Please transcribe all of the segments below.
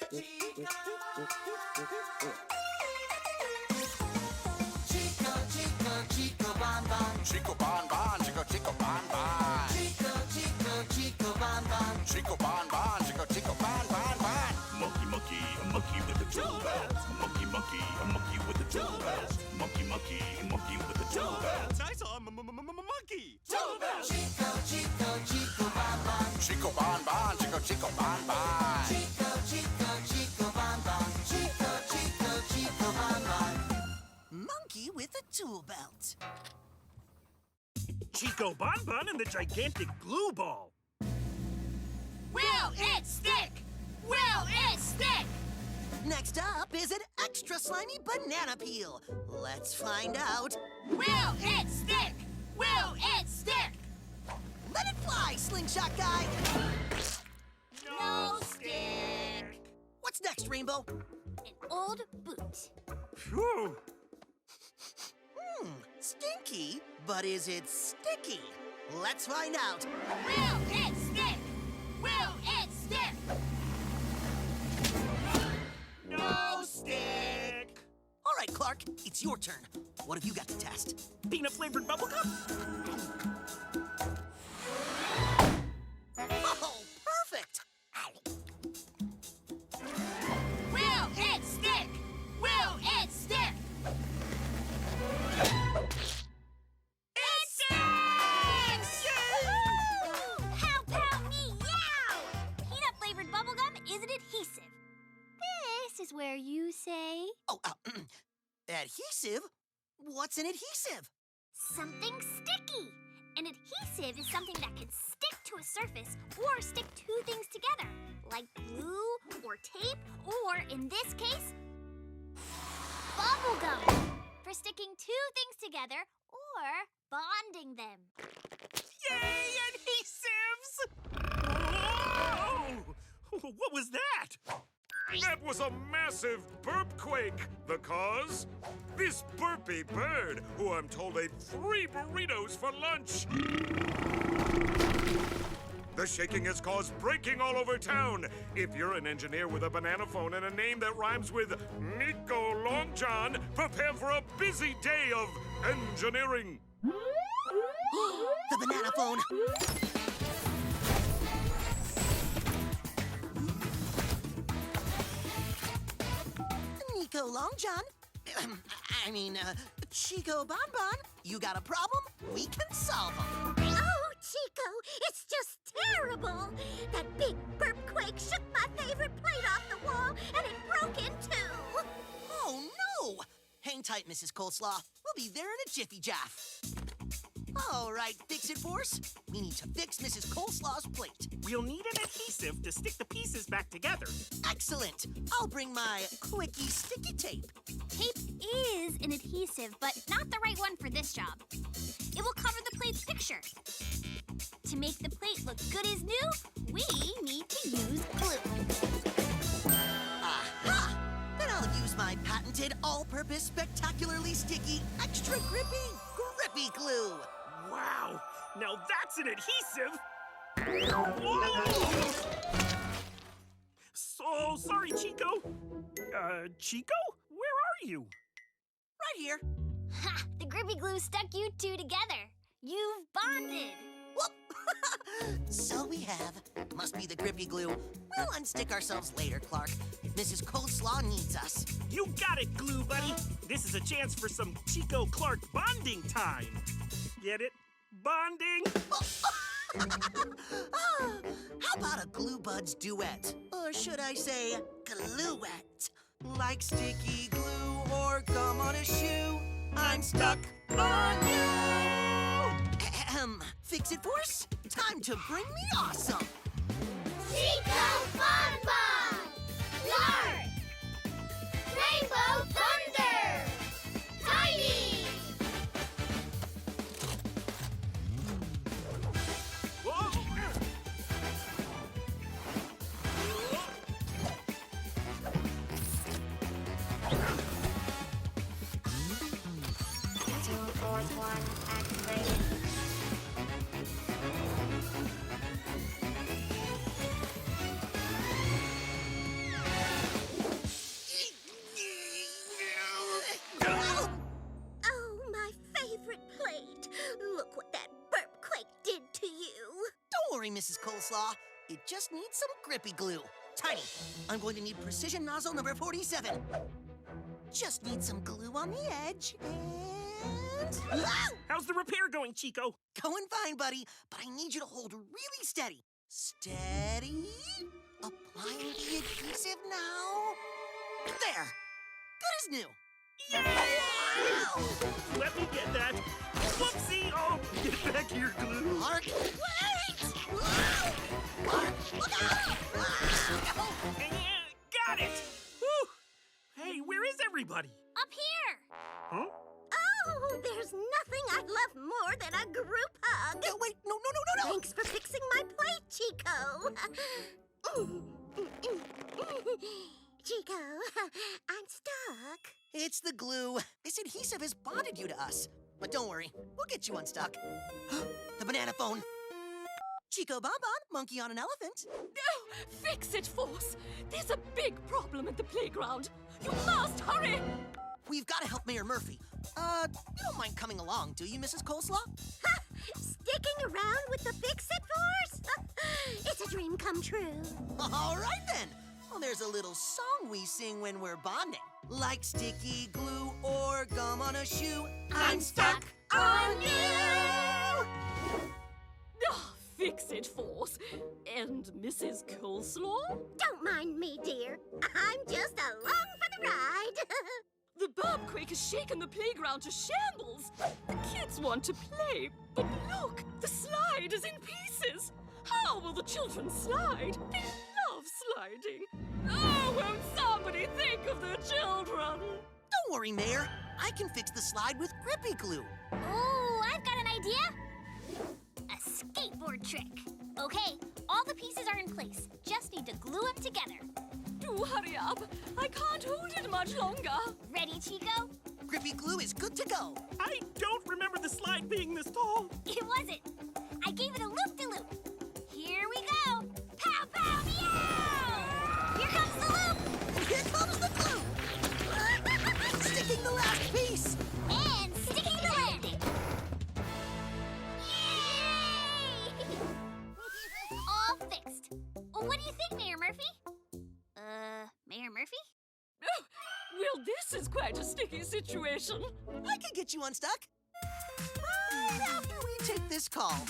Chico Bon Bon. Chico Bon Bon, Chico Chico Bon Bon. Chico Bon Bon. Chico Bon Bon, Chico Bon Bon Bon. Monkey, a monkey with the tool belt. Monkey, a monkey with the tool belt. Monkey, a monkey with the tool belt. I saw a monkey. Chico Bon Bon. Chico Bon Bon, Chico Bon Bon. Chico Bon Bon. Chico Bon Bon. Monkey with a tool belt. Chico Bon Bon and the gigantic glue ball. Will it stick? Will it stick? Next up is an extra slimy banana peel. Let's find out. Will it stick? Will it stick? Let it fly, slingshot guy. No stick. What's next, Rainbow? An old boot. Phew. Stinky, but is it sticky? Let's find out. Will it stick? Will it stick? No stick. All right, Clark, it's your turn. What have you got to test? Peanut flavored bubblegum? Oh, perfect. Will it stick? Will it stick? It sticks! Woohoo! How about me, yow! Peanut flavored bubblegum is an adhesive. This is where you say Oh, adhesive? What's an adhesive? something sticky. An adhesive is something that can stick to a surface or stick two things together, like glue or tape, or in this case, bubblegum, for sticking two things together or bonding them. Yay, adhesives! Whoa! What was that? That was a massive burpquake. The cause? This burpy bird, who I'm told ate 3 burritos for lunch. The shaking has caused breaking all over town. If you're an engineer with a banana phone and a name that rhymes with Nico Long John, prepare for a busy day of engineering. The banana phone. Nico Long John. Chico Bon Bon. You got a problem? We can solve them. Oh, Chico, it's just terrible. That big burpquake shook my favorite plate off the wall and it broke in two. Oh, no! Hang tight, Mrs. Coleslaw. We'll be there in a jiffy jaff. All right, Fix-It Force. We need to fix Mrs. Coleslaw's plate. We'll need an adhesive to stick the pieces back together. Excellent. I'll bring my quickie sticky tape. Tape is an adhesive, but not the right one for this job. It will cover the plate's picture. To make the plate look good as new, we need to use glue. Aha! Then I'll use my patented all-purpose spectacularly sticky, extra grippy glue. Wow, now that's an adhesive. Whoa! So sorry, Chico. Chico? Where are you? Right here. Ha! The grippy glue stuck you two together. You've bonded. Whoop! So we have. Must be the grippy glue. We'll unstick ourselves later, Clark. Mrs. Coleslaw needs us. You got it, Glue Buddy. This is a chance for some Chico Clark bonding time. Get it? Bonding? How about a Glue Buds duet? Or should I say, gluette? Like sticky glue or gum on a shoe, I'm stuck on you! Ahem. Fix-It Force, time to bring me awesome! Chico Bon Bon! Lark! Rainbow Thunder! Tiny! Look what that burpquake did to you. Don't worry, Mrs. Coleslaw. It just needs some grippy glue. Tiny, I'm going to need precision nozzle number 47. Just need some glue on the edge and... Ow! How's the repair going, Chico? Going fine, buddy, but I need you to hold really steady. Steady. Applying the adhesive now. There. Good as new. Wow! Let me get that. Whoopsie! Oh, get back here, glue. Clark, wait! Wow! Clark, look out! Wow! Yeah, got it! Whew. Hey, where is everybody? Up here! Huh? Oh, there's nothing I love more than a group hug. No, wait, no. Thanks for fixing my plate, Chico. Chico, I'm stuck. It's the glue. This adhesive has bonded you to us. But don't worry, we'll get you unstuck. The banana phone. Chico Bonbon, monkey on an elephant. No! Fix it, Force! There's a big problem at the playground. You must hurry! We've got to help Mayor Murphy. You don't mind coming along, do you, Mrs. Coleslaw? Ha! Sticking around with the Fix-It Force? It's a dream come true. All right, then. Well, there's a little song we sing when we're bonding. Like sticky glue or gum on a shoe, I'm stuck on you! Ah, fix it, Force. And Mrs. Coleslaw? Don't mind me, dear. I'm just along for the ride. The burpquake has shaken the playground to shambles. The kids want to play, but look, the slide is in pieces. How will the children slide? They love sliding. Oh, won't somebody think of the children? Don't worry, Mayor. I can fix the slide with grippy glue. Oh, I've got an idea. A skateboard trick. Okay, all the pieces are in place. Just need to glue them together. Do hurry up. I can't hold it much longer. Ready, Chico? Grippy glue is good to go. I don't remember the slide being this tall. It wasn't. I gave it a loop-de-loop. Here we go. Pow, pow, meow! Here comes the loop. Here comes the glue. Sticking the last piece. And sticking the landing. Yay! All fixed. What do you think, Mayor Murphy? Mayor Murphy? Oh, well, this is quite a sticky situation. I can get you unstuck. Right after we take this call.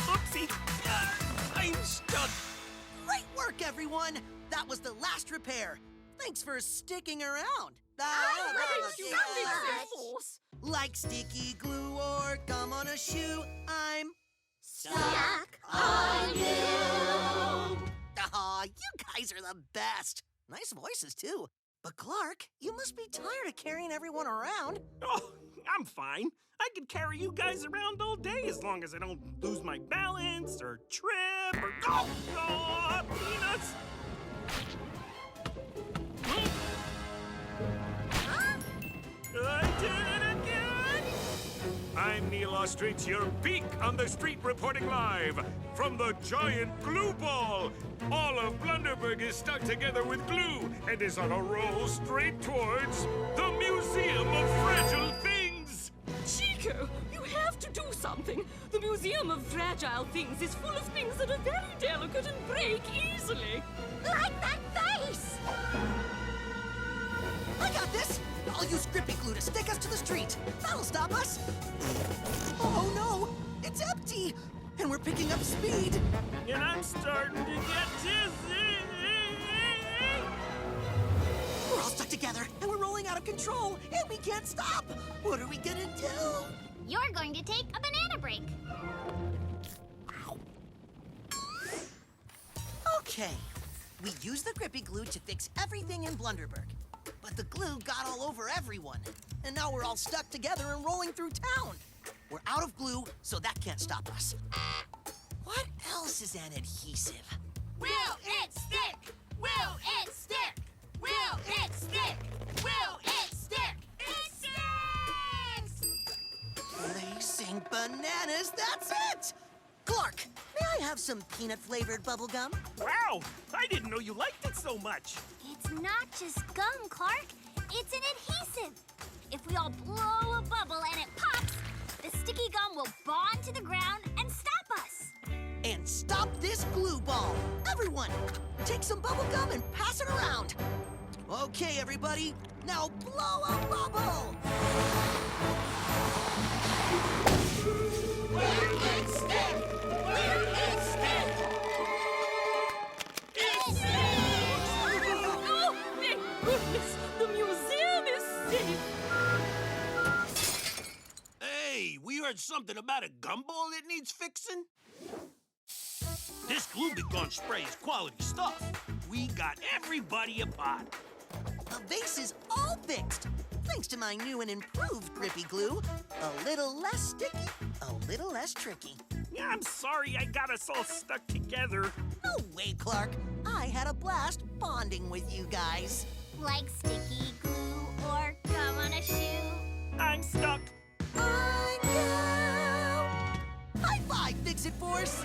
Oopsie! I'm stuck. Great work, everyone. That was the last repair. Thanks for sticking around. Thank you, so Mrs. much. Force. Like sticky glue or gum on a shoe, I'm Stuck on you. Aw, you guys are the best. Nice voices, too. But Clark, you must be tired of carrying everyone around. Oh, I'm fine. I could carry you guys around all day as long as I don't lose my balance or trip or peanuts. I did it again! I'm Neil Ostrich, your beak on the street reporting live from the giant glue ball. All of Blunderburg is stuck together with glue and is on a roll straight towards the Museum of Fragile Things. Chico, you have to do something. The Museum of Fragile Things is full of things that are very delicate and break easily. Like that face. I got this. I'll use grippy glue to stick us to the street. That'll stop us. Oh, no. It's empty. And we're picking up speed. And I'm starting to get dizzy. We're all stuck together, and we're rolling out of control, and we can't stop. What are we gonna do? You're going to take a banana break. Okay. We used the grippy glue to fix everything in Blunderburg. But the glue got all over everyone. And now we're all stuck together and rolling through town. We're out of glue, so that can't stop us. What else is an adhesive? Will it stick? have some peanut-flavored bubble gum? Wow, I didn't know you liked it so much. It's not just gum, Clark. It's an adhesive. If we all blow a bubble and it pops, the sticky gum will bond to the ground and stop us. And stop this glue ball. Everyone, take some bubble gum and pass it around. Okay, everybody, now blow a bubble. Oh, thank goodness! The museum is safe! Hey, we heard something about a gumball that needs fixing. This Glue Be Gone spray is quality stuff. We got everybody a pot. The vase is all fixed. Thanks to my new and improved grippy glue. A little less sticky, a little less tricky. Yeah, I'm sorry I got us all stuck together. No way, Clark. I had a blast bonding with you guys. Like sticky glue or gum on a shoe. I'm stuck. I know. High five, Fix-It Force.